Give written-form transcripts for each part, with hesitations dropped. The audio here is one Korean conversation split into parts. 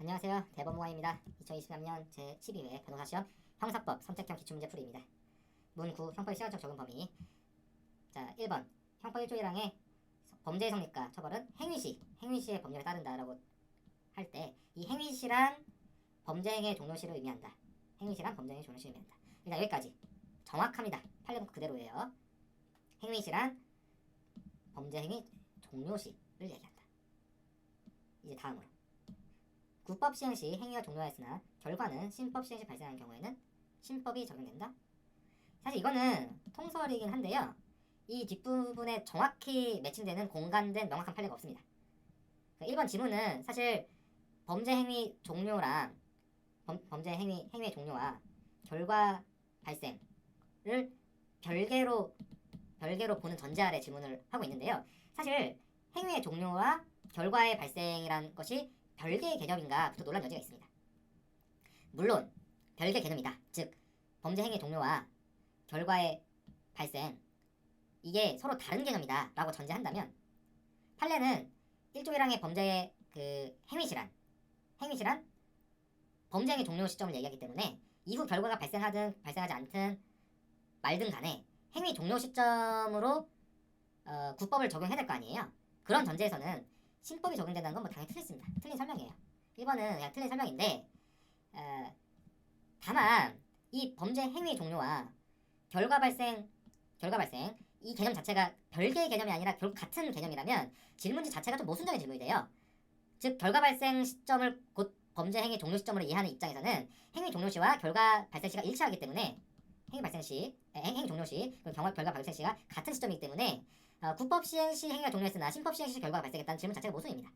안녕하세요. 대법무관입니다. 2023년 제12회 변호사시험 형사법 선택형 기출문제 풀이입니다. 문9 형법의 시간적 적용 범위. 자, 1번 형법 1조 1항의 범죄의 성립과 처벌은 행위시의 법률에 따른다라고 할 때 이 행위시란 범죄행위의 종료시를 의미한다. 행위시란 범죄행위의 종료시를 의미한다. 일단 여기까지 정확합니다. 판례문 그대로예요. 행위시란 범죄행위 종료시를 얘기한다. 이제 다음으로 구법 시행 시 행위가 종료하였으나 결과는 신법 시행 시 발생한 경우에는 신법이 적용된다. 사실 이거는 통설이긴 한데요. 이 뒷부분에 정확히 매칭되는 공간된 명확한 판례가 없습니다. 1번 지문은 사실 범죄 행위 종료랑 범죄 행위의 종료와 결과 발생을 별개로 보는 전제 아래 질문을 하고 있는데요. 사실 행위의 종료와 결과의 발생이란 것이 별개의 개념인가부터 논란 여지가 있습니다. 물론 별개 개념이다. 즉 범죄 행위 종료와 결과의 발생 이게 서로 다른 개념이다 라고 전제한다면 판례는 1조 1항의 범죄의 행위시란 범죄 행위 종료 시점을 얘기하기 때문에 이후 결과가 발생하든 발생하지 않든 말든 간에 행위 종료 시점으로 구법을 적용해야 될 거 아니에요. 그런 전제에서는 신법이 적용된다는 건 뭐 당연히 틀렸습니다. 틀린 설명이에요. 1번은 그냥 틀린 설명인데 다만 이 범죄 행위 종료와 결과 발생 이 개념 자체가 별개의 개념이 아니라 결국 같은 개념이라면 질문지 자체가 좀 모순적인 질문이 돼요. 즉 결과 발생 시점을 곧 범죄 행위 종료 시점으로 이해하는 입장에서는 행위 종료 시와 결과 발생 시가 일치하기 때문에 행위 종료 시 그리고 결과 발생 시가 같은 시점이기 때문에 구법 시행 시 행위가 종료했으나 신법 시행 시 결과가 발생했다는 질문 자체가 모순입니다.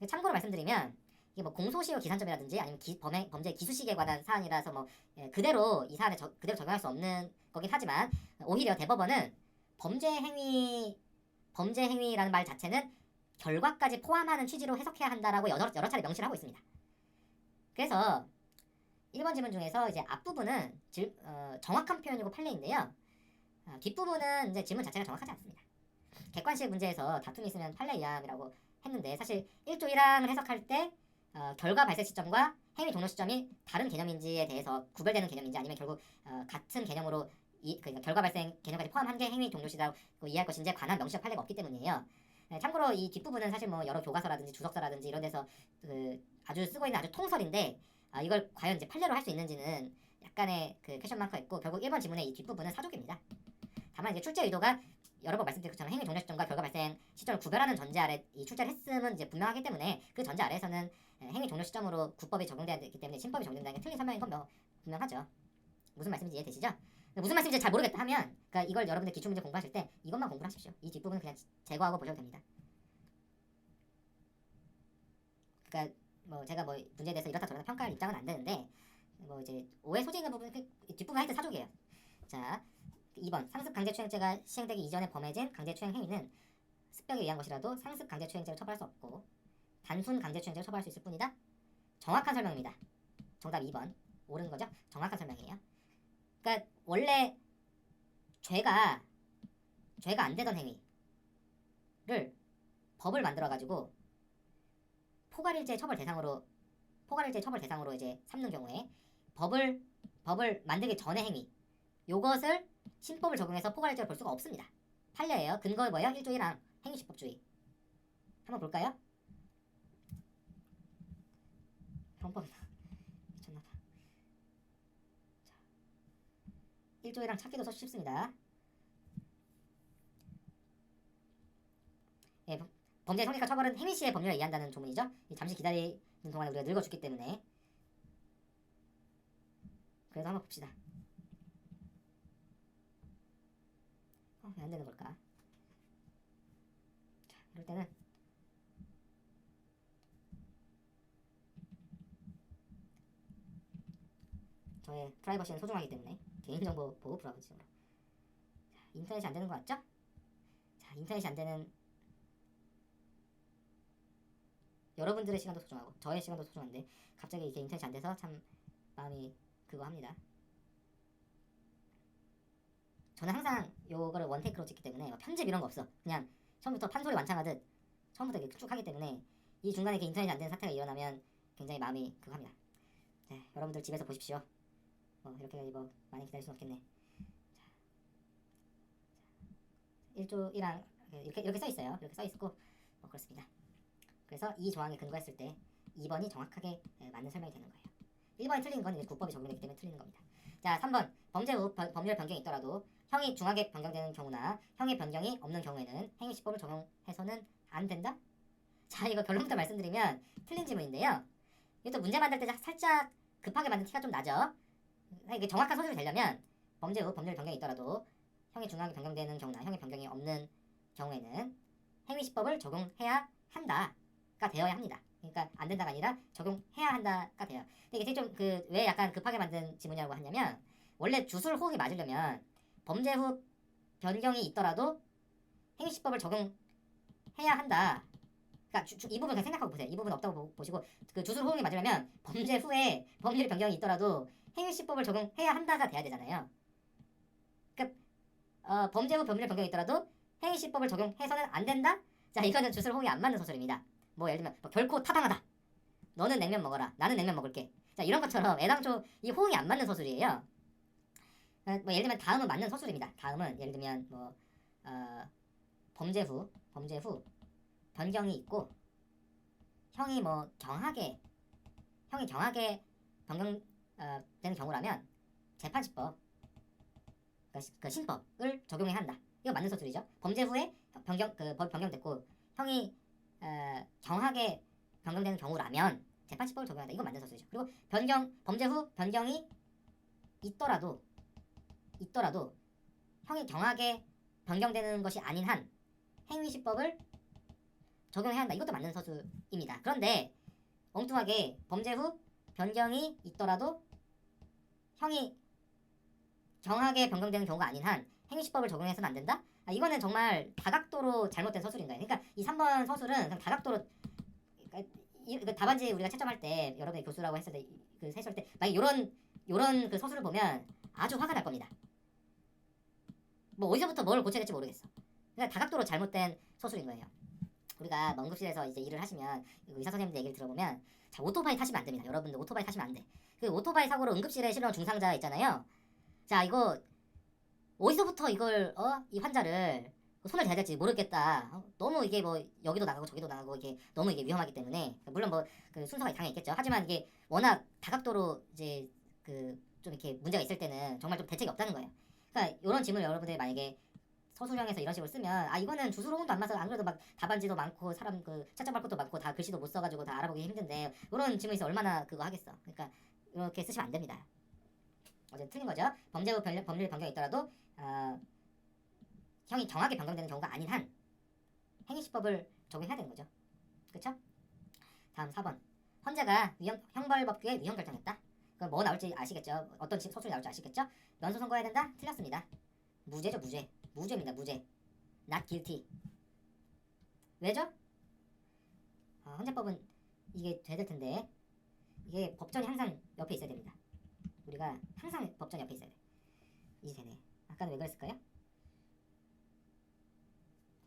참고로 말씀드리면 이게 뭐 공소시효 기산점이라든지 아니면 범죄 기수식에 관한 사안이라서 뭐 그대로 이 사안에 그대로 적용할 수 없는 거긴 하지만 오히려 대법원은 범죄 행위라는 말 자체는 결과까지 포함하는 취지로 해석해야 한다라고 여러 차례 명시를 하고 있습니다. 그래서 1번 지문 중에서 이제 앞부분은 정확한 표현이고 판례인데요. 뒷부분은 이제 지문 자체가 정확하지 않습니다. 객관식 문제에서 다툼이 있으면 판례 위함이라고 했는데 사실 1조 1항을 해석할 때 결과 발생 시점과 행위 종료 시점이 다른 개념인지에 대해서 구별되는 개념인지 아니면 결국 같은 개념으로 그러니까 결과 발생 개념까지 포함한 게 행위 종료 시라고 이해할 것인지에 관한 명시적 판례가 없기 때문이에요. 참고로 이 뒷부분은 사실 뭐 여러 교과서라든지 주석서라든지 이런 데서 아주 쓰고 있는 아주 통설인데 이걸 과연 이제 판례로 할 수 있는지는 약간의 퀘션 마크가 있고 결국 1번 지문의 이 뒷부분은 사족입니다. 다만 이제 출제 의도가 여러 번 말씀드린 것처럼 행위 종료 시점과 결과 발생 시점을 구별하는 전제 아래 이 출제를 했음은 이제 분명하기 때문에 그 전제 아래에서는 행위 종료 시점으로 구법이 적용돼야 되기 때문에 신법이 적용된다는 게 틀린 설명인 건 뭐 분명하죠. 무슨 말씀인지 이해되시죠? 무슨 말씀인지 잘 모르겠다 하면 그러니까 이걸 여러분들 기출문제 공부하실 때 이것만 공부를 하십시오. 이 뒷부분은 그냥 제거하고 보셔도 됩니다. 그러니까 뭐 제가 뭐 문제에 대해서 이렇다 저렇다 평가할 입장은 안 되는데 뭐 이제 오해 소지 있는 부분 뒷부분 하여튼 사족이에요. 자 2번 상습 강제추행죄가 시행되기 이전에 범해진 강제추행 행위는 습벽에 의한 것이라도 상습 강제추행죄로 처벌할 수 없고 단순 강제추행죄로 처벌할 수 있을 뿐이다. 정확한 설명입니다. 정답 2번 옳은 거죠? 정확한 설명이에요. 그러니까 원래 죄가 안 되던 행위를 법을 만들어 가지고 포괄일제 처벌 대상으로 이제 삼는 경우에 법을 만들기 전의 행위 요것을 신법을 적용해서 포괄일제로 볼 수가 없습니다. 판례예요. 근거 뭐예요? 1조 1항 행위시법주의. 한번 볼까요? 형법이다. 미쳤나봐. 자, 1조 1항 찾기도 쉽습니다. 예, 범죄 성립과 처벌은 행위시의 법률에 의한다는 조문이죠. 잠시 기다리는 동안에 우리가 늙어 죽기 때문에 그래도 한번 봅시다. 왜 안 되는 걸까? 자, 이럴 때는 저의 프라이버시는 소중하기 때문에 개인정보 보호 프라이버시로. 인터넷이 안 되는 거 맞죠? 자, 인터넷이 안 되는 여러분들의 시간도 소중하고 저의 시간도 소중한데 갑자기 이게 인터넷이 안 돼서 참 마음이 그거 합니다. 저는 항상 요거를 원테이크로 찍기 때문에 편집 이런 거 없어. 그냥 처음부터 판소리 완창하듯 처음부터 이렇게 쭉 하기 때문에 이 중간에 이렇게 인터넷이 안 되는 사태가 일어나면 굉장히 마음이 급합니다. 네, 여러분들 집에서 보십시오. 이렇게까지 많이 기다릴 순 없겠네. 자, 1조 1항 이렇게 써 있어요. 이렇게 써 있고 그렇습니다. 그래서 이 조항에 근거했을 때 2번이 정확하게 맞는 설명이 되는 거예요. 1번이 틀린 건 이제 국법이 적용되기 때문에 틀리는 겁니다. 자, 3번 범죄 후 법률 변경이 있더라도 형이 중하게 변경되는 경우나 형의 변경이 없는 경우에는 행위시법을 적용해서는 안 된다? 자, 이거 결론부터 말씀드리면 틀린 지문인데요. 이것도 문제 만들 때 살짝 급하게 만든 티가 좀 나죠. 이게 정확한 소식이 되려면 범죄 후 법률 변경이 있더라도 형이 중하게 변경되는 경우나 형의 변경이 없는 경우에는 행위시법을 적용해야 한다가 되어야 합니다. 그러니까 안 된다가 아니라 적용해야 한다가 돼요. 근데 이게 좀 왜 약간 급하게 만든 지문이라고 하냐면 원래 주술 호응이 맞으려면 범죄 후 변경이 있더라도 행위시법을 적용해야 한다. 그러니까 이 부분 그냥 생각하고 보세요. 이 부분 없다고 보시고 그 주술 호응이 맞으려면 범죄 후에 법률 변경이 있더라도 행위시법을 적용해야 한다가 돼야 되잖아요. 그러니까 범죄 후 법률 변경이 있더라도 행위시법을 적용해서는 안 된다? 자, 이거는 주술 호응이 안 맞는 소설입니다. 예를 들면 결코 타당하다. 너는 냉면 먹어라. 나는 냉면 먹을게. 자, 이런 것처럼 애당초 이 호응이 안 맞는 서술이에요. 예를 들면 다음은 맞는 서술입니다. 다음은 예를 들면 범죄 후 변경이 있고 형이 경하게 변경 되는 경우라면 재판시법 그 신법을 적용해야 한다. 이거 맞는 서술이죠. 범죄 후에 법이 변경됐고 형이 경하게 변경되는 경우라면 재판시법을 적용한다. 이거 맞는 서술이죠. 그리고 범죄 후 변경이 있더라도 형이 경하게 변경되는 것이 아닌 한 행위시법을 적용해야 한다. 이것도 맞는 서술입니다. 그런데 엉뚱하게 범죄 후 변경이 있더라도 형이 경하게 변경되는 경우가 아닌 한 행위시법을 적용해서는 안 된다? 이거는 정말 다각도로 잘못된 서술인 거예요. 그러니까 이 3번 서술은 그냥 다각도로 답안지 우리가 채점할 때 여러분이 교수라고 했을 때 했을 때 만약 요런 그 서술을 보면 아주 화가 날 겁니다. 어디서부터 뭘 고쳐야 될지 모르겠어. 그러니까 다각도로 잘못된 서술인 거예요. 우리가 응급실에서 이제 일을 하시면 의사 선생님들 얘기를 들어보면 자, 오토바이 타시면 안 됩니다. 여러분들 오토바이 타시면 안 돼. 그 오토바이 사고로 응급실에 실려온 중상자 있잖아요. 자, 이거 어디서부터 이걸 이 환자를 손을 대야 될지 모르겠다. 너무 이게 여기도 나가고 저기도 나가고 이게 너무 이게 위험하기 때문에 물론 그 순서가 당연히 있겠죠. 하지만 이게 워낙 다각도로 이제 좀 이렇게 문제가 있을 때는 정말 좀 대책이 없다는 거예요. 그러니까 이런 질문을 여러분들이 만약에 서술형에서 이런 식으로 쓰면 이거는 주술호응도 안 맞아서 안 그래도 막 답안지도 많고 사람 채점할 것도 많고 다 글씨도 못 써가지고 다 알아보기 힘든데 이런 질문에서 얼마나 그거 하겠어. 그러니까 이렇게 쓰시면 안 됩니다. 어제 틀린 거죠. 범죄 후 법률 변경이 있더라도 형이 경하게 변경되는 경우가 아닌 한 행위시법을 적용해야 되는 거죠. 그쵸? 다음 4번. 헌재가 형벌법규에 위헌 결정했다. 그럼 뭐 나올지 아시겠죠? 어떤 서술이 나올지 아시겠죠? 면소 선고해야 된다? 틀렸습니다. 무죄죠, 무죄. 무죄입니다, 무죄. not guilty. 왜죠? 헌재법은 이게 돼야 될 텐데 이게 법전이 항상 옆에 있어야 됩니다. 우리가 항상 법전 옆에 있어야 돼. 이제 되네. 아까는 왜 그랬을까요?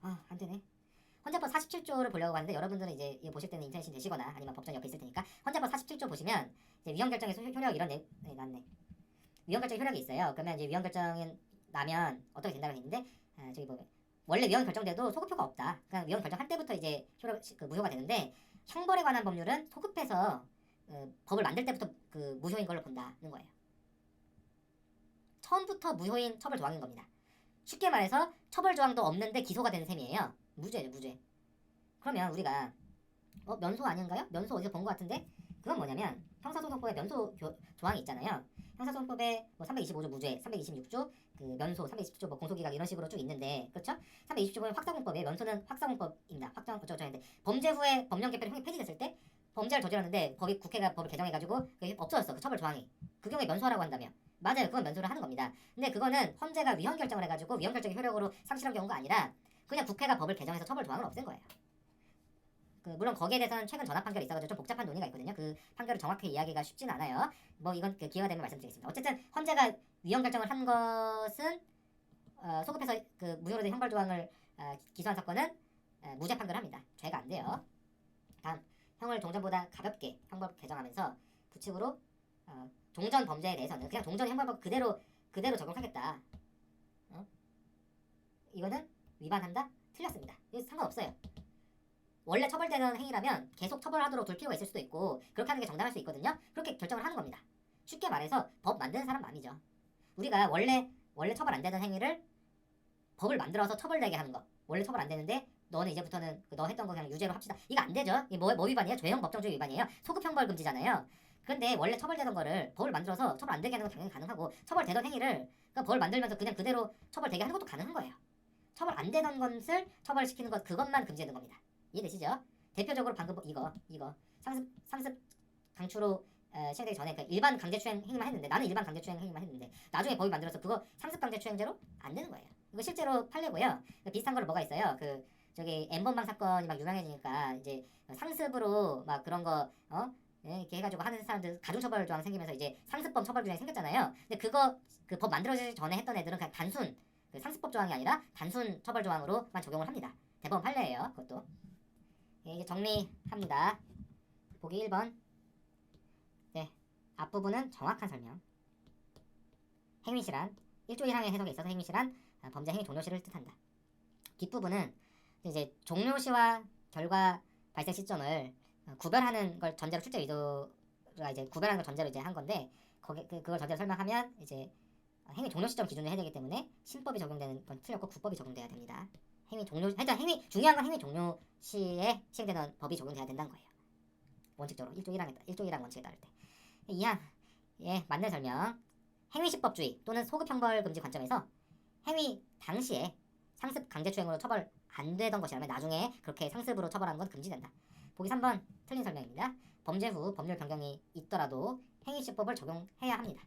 안 되네. 헌재법 47조를 보려고 하는데 여러분들은 이제 이거 보실 때는 인터넷이 되시거나 아니면 법전 옆에 있을 테니까 헌재법 47조 보시면 이제 위헌결정의 효력 이런 났네. 위헌결정 효력이 있어요. 그러면 이제 위헌결정이 나면 어떻게 된다고 했는데 저기 보면 원래 위헌 결정돼도 소급효가 없다. 그러니까 위헌 결정할 때부터 이제 무효가 되는데 형벌에 관한 법률은 소급해서 법을 만들 때부터 무효인 걸로 본다는 거예요. 처음부터 무효인 처벌 조항인 겁니다. 쉽게 말해서 처벌 조항도 없는데 기소가 되는 셈이에요. 무죄죠, 무죄. 그러면 우리가 면소 아닌가요? 면소 어디서 본 것 같은데 그건 뭐냐면 형사소송법에 면소 조항이 있잖아요. 형사소송법에 325조 무죄, 326조 면소, 327조 공소기각 이런 식으로 쭉 있는데 그렇죠? 320조는 확사공법에 면소는 확사공법입니다. 확정인데 범죄 후에 법령 개편이 형이 폐지됐을 때 범죄를 저질렀는데 국회가 법을 개정해가지고 그게 없어졌어. 그 처벌 조항이. 그 경우에 면소하라고 한다며. 맞아요. 그건 면소를 하는 겁니다. 근데 그거는 헌재가 위헌 결정을 해가지고 위헌 결정의 효력으로 상실한 경우가 아니라 그냥 국회가 법을 개정해서 처벌 조항을 없앤 거예요. 물론 거기에 대해서는 최근 전합 판결이 있어가지고 좀 복잡한 논의가 있거든요. 그 판결을 정확하게 이야기가 쉽진 않아요. 이건 기회가 되면 말씀드리겠습니다. 어쨌든 헌재가 위헌 결정을 한 것은 소급해서 무효로 된 형벌 조항을 기소한 사건은 무죄 판결합니다. 죄가 안 돼요. 다음 형을 종전보다 가볍게 형법 개정하면서 부칙으로 종전 범죄에 대해서는 그냥 종전 형법을 그대로 적용하겠다. 이거는 위반한다? 틀렸습니다. 이거 상관없어요. 원래 처벌되는 행위라면 계속 처벌하도록 둘 필요가 있을 수도 있고 그렇게 하는 게 정당할 수 있거든요. 그렇게 결정을 하는 겁니다. 쉽게 말해서 법 만드는 사람 마음이죠. 우리가 원래 처벌 안 되는 행위를 법을 만들어서 처벌되게 하는 거. 원래 처벌 안 되는데 너는 이제부터는 너 했던 거 그냥 유죄로 합시다. 이거 안 되죠. 이게 뭐 위반이에요? 죄형 법정주의 위반이에요. 소급 형벌 금지잖아요. 근데 원래 처벌되던 거를 법을 만들어서 처벌 안 되게 하는 건 당연히 가능하고 처벌되던 행위를 그러니까 법을 만들면서 그냥 그대로 처벌되게 하는 것도 가능한 거예요. 처벌 안 되던 것을 처벌시키는 것 그것만 금지되는 겁니다. 이해되시죠? 대표적으로 방금 이거 상습 강추로 시행되기 전에 그 일반 강제추행 행위만 했는데 나는 일반 강제추행 행위만 했는데 나중에 법이 만들어서 그거 상습 강제추행죄로 안 되는 거예요. 이거 실제로 판례고요. 비슷한 거로 뭐가 있어요? 그 저기 N번방 사건이 막 유명해지니까 이제 상습으로 막 그런 거 이렇게 해가지고 하는 사람들 가중처벌 조항 생기면서 이제 상습범 처벌 조항이 생겼잖아요. 근데 그거 그 법 만들어지기 전에 했던 애들은 그냥 단순 그 상습법 조항이 아니라 단순 처벌 조항으로만 적용을 합니다. 대법원 판례예요. 그것도. 이제 정리합니다. 보기 1번. 네, 앞부분은 정확한 설명. 행위실한 1조 1항의 해석에 있어서 행위실한 범죄 행위 종료시를 뜻한다. 뒷부분은 이제 종료시와 결과 발생 시점을 구별하는 걸 전제로 출제 의도가 이제 구별하는 걸 전제로 이제 한 건데 그걸 전제로 설명하면 이제 행위 종료 시점 기준으로 해야 되기 때문에 신법이 적용되는 건 틀렸고 구법이 적용돼야 됩니다. 행위 종료 일단 중요한 건 행위 종료 시에 시행되는 법이 적용돼야 된다는 거예요. 원칙적으로 1조 1항 원칙에 따를 때. 2항 맞는 설명. 행위시법주의 또는 소급 형벌 금지 관점에서 행위 당시에 상습 강제추행으로 처벌 안 되던 것이라면 나중에 그렇게 상습으로 처벌하는 건 금지된다. 보기 3번 틀린 설명입니다. 범죄 후 법률 변경이 있더라도 행위시법을 적용해야 합니다.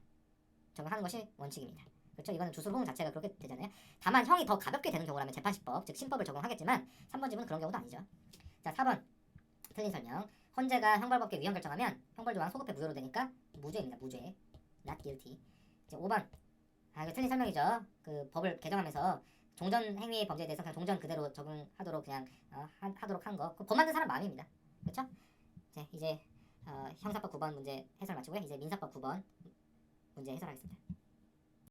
적용하는 것이 원칙입니다. 그렇죠? 이거는 주술호응 자체가 그렇게 되잖아요. 다만 형이 더 가볍게 되는 경우라면 재판시법, 즉 신법을 적용하겠지만 3번 집은 그런 경우도 아니죠. 자, 4번 틀린 설명. 헌재가 형벌법계 위헌 결정하면 형벌조항 소급해 무효로 되니까 무죄입니다. 무죄. Not guilty. 이제 5번. 이거 틀린 설명이죠. 그 법을 개정하면서 종전 행위 범죄에 대해서 그냥 종전 그대로 적용하도록 그냥 하도록 한 거. 법 만든 사람 마음입니다. 그렇죠? 이제 형사법 9번 문제 해설 마치고요. 이제 민사법 9번 문제 해설하겠습니다.